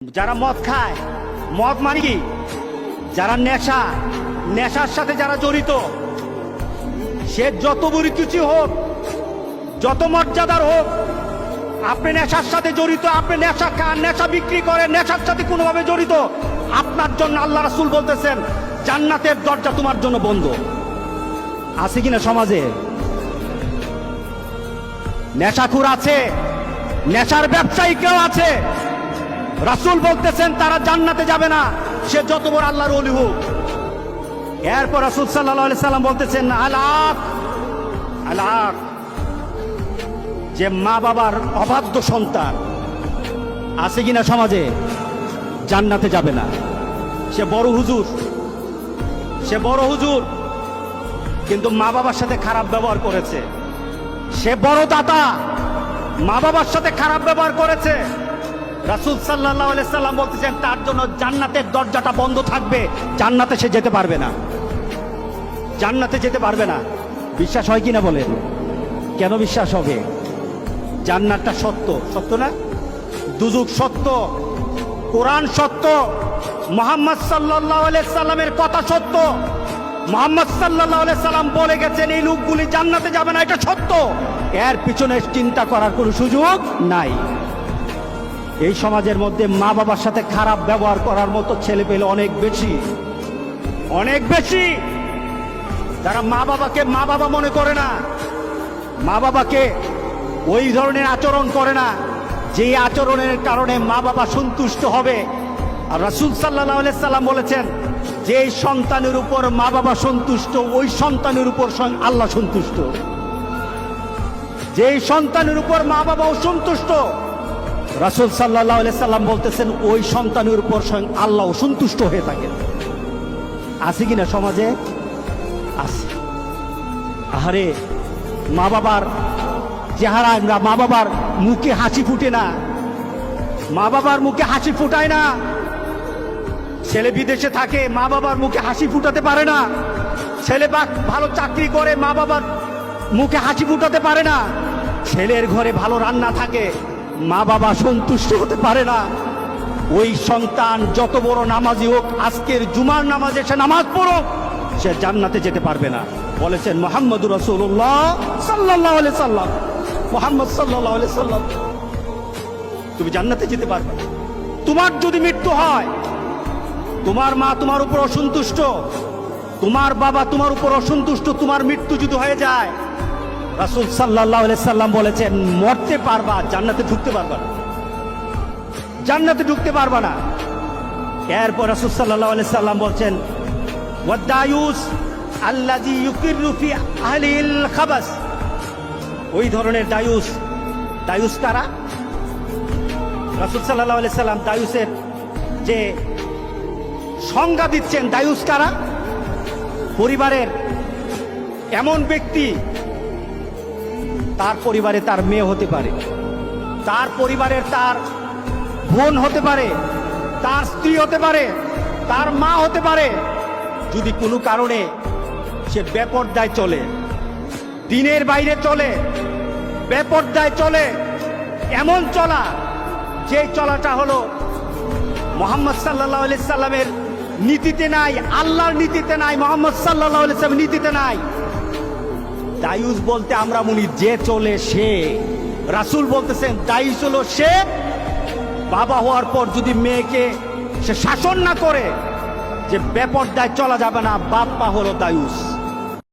যারা মদ খায়, মদ মানে কি? যারা নেশার সাথে যারা জড়িত, সে যত বড় কিছু হোক, যত মর্যাদার হোক, আপনি নেশার সাথে জড়িত, আপনি নেশা খান, নেশা বিক্রি করেন, নেশার সাথে কোনোভাবে জড়িত, আপনার জন্য আল্লাহ রাসূল বলতেছেন জান্নাতের দরজা তোমার জন্য বন্ধ। আছে কিনা সমাজে? নেশাখোর আছে, নেশার ব্যবসায়ী কেউ আছে, রাসূল বলতেছেন তারা জান্নাতে যাবে না, সে যত বড় আল্লাহর ওলি হোক। এরপর রাসূল সাল্লাল্লাহু আলাইহি সাল্লাম বলতেছেন আলাক, যে মা বাবার অবাধ্য সন্তান আছে কিনা সমাজে, জান্নাতে যাবে না। সে বড় হুজুর, কিন্তু মা বাবার সাথে খারাপ ব্যবহার করেছে। সে বড় দাতা, মা বাবার সাথে খারাপ ব্যবহার করেছে। রাসূল সাল্লাল্লাহু আলাইহি সাল্লাম বলতেছেন তার জন্য জান্নাতের দরজাটা বন্ধ থাকবে, জান্নাতে সে যেতে পারবে না, জান্নাতে যেতে পারবে না। বিশ্বাস হয় কিনা বলেন? কেন বিশ্বাস হবে? জান্নাতটা সত্য, সত্য না? দুজক সত্য, কোরআন সত্য, মুহাম্মদ সাল্লাল্লাহু আলাইহি সাল্লামের কথা সত্য। মুহাম্মদ সাল্লাল্লাহু আলাইহি সাল্লাম বলে গেছেন এই লোকগুলি জান্নাতে যাবে না, এটা সত্য। এর পিছনে চিন্তা করার কোনো সুযোগ নাই। এই সমাজের মধ্যে মা বাবার সাথে খারাপ ব্যবহার করার মতো ছেলে পেলে অনেক বেশি, যারা মা বাবাকে মা বাবা মনে করে না, মা বাবাকে ওই ধরনের আচরণ করে না যে আচরণের কারণে মা বাবা সন্তুষ্ট হবে। আর রাসূল সাল্লাল্লাহু আলাইহি সাল্লাম বলেছেন যে সন্তানের উপর মা বাবা সন্তুষ্ট, ওই সন্তানের উপর স্বয়ং আল্লাহ সন্তুষ্ট। যে সন্তানের উপর মা বাবা অসন্তুষ্ট, রাসূল সাল্লাল্লাহু আলাইহি সাল্লাম বলতেছেন ওই সন্তানের উপর স্বয়ং আল্লাহ অসন্তুষ্ট হয়ে থাকেন। আছে কিনা সমাজে? আছে। আহারে, মা বাবার চেহারা, মা বাবার মুখে হাসি ফুটে না, মা বাবার মুখে হাসি ফুটায় না। ছেলে বিদেশে থাকে, মা বাবার মুখে হাসি ফুটাতে পারে না। ছেলে ভালো চাকরি করে, মা বাবার মুখে হাসি ফুটাতে পারে না। ছেলের ঘরে ভালো রান্না থাকে, মা বাবা সন্তুষ্ট হতে পারে না। ওই সন্তান যত বড় নামাজি হোক, আজকের জুমার নামাজে সে নামাজ পড়ো, সে জান্নাতে যেতে পারবে না। বলেছেন মুহাম্মদুর রাসূলুল্লাহ সাল্লাল্লাহু আলাইহি সাল্লাম, মুহাম্মদ সাল্লাল্লাহু আলাইহি সাল্লাম, তুমি জান্নাতে যেতে পারবে না। তোমার যদি মৃত্যু হয়, তোমার মা তোমার উপর অসন্তুষ্ট, তোমার বাবা তোমার উপর অসন্তুষ্ট, তোমার মৃত্যু যদি হয়ে যায়, রাসূল সাল্লাল্লাহু আলাইহি সাল্লাম বলেছেন মরতে পারবা, জান্নাতে ঢুকতে পারবা না, জান্নাতে ঢুকতে পারবা না। এরপর রাসূল সাল্লাল্লাহু আলাইহি সাল্লাম বলছেন ওয়াদায়ুস আল্লাযী ইউকিরু ফি আহলিল খাবাস, ওই ধরনের দায়ুস কারা? রাসূল সাল্লাল্লাহু আলাইহি সাল্লাম দায়ুসের যে সংজ্ঞা দিচ্ছেন, দায়ুস কারা? পরিবারের এমন ব্যক্তি, তার পরিবারে তার মেয়ে হতে পারে, তার পরিবারের তার বোন হতে পারে, তার স্ত্রী হতে পারে, তার মা হতে পারে। যদি কোনো কারণে সে বেপরদায় চলে, দিনের বাইরে চলে, বেপরদায় চলে, এমন চলা যে চলাটা হলো মুহাম্মদ সাল্লাল্লাহু আলাইহি সাল্লামের নীতিতে নাই, আল্লাহর নীতিতে নাই, মুহাম্মদ সাল্লাল্লাহু আলাইহি সাল্লামের নীতিতে নাই। দায়ুস বলতে আমরা মনি যে চলে সে। রাসূল বলতেছেন দায়ুস হলো সে বাবা হওয়ার পর যদি মেয়েকে সে শাসন না করে যে বেপরদায় চলা যাবে না, বাপ মা হলো দায়ুস।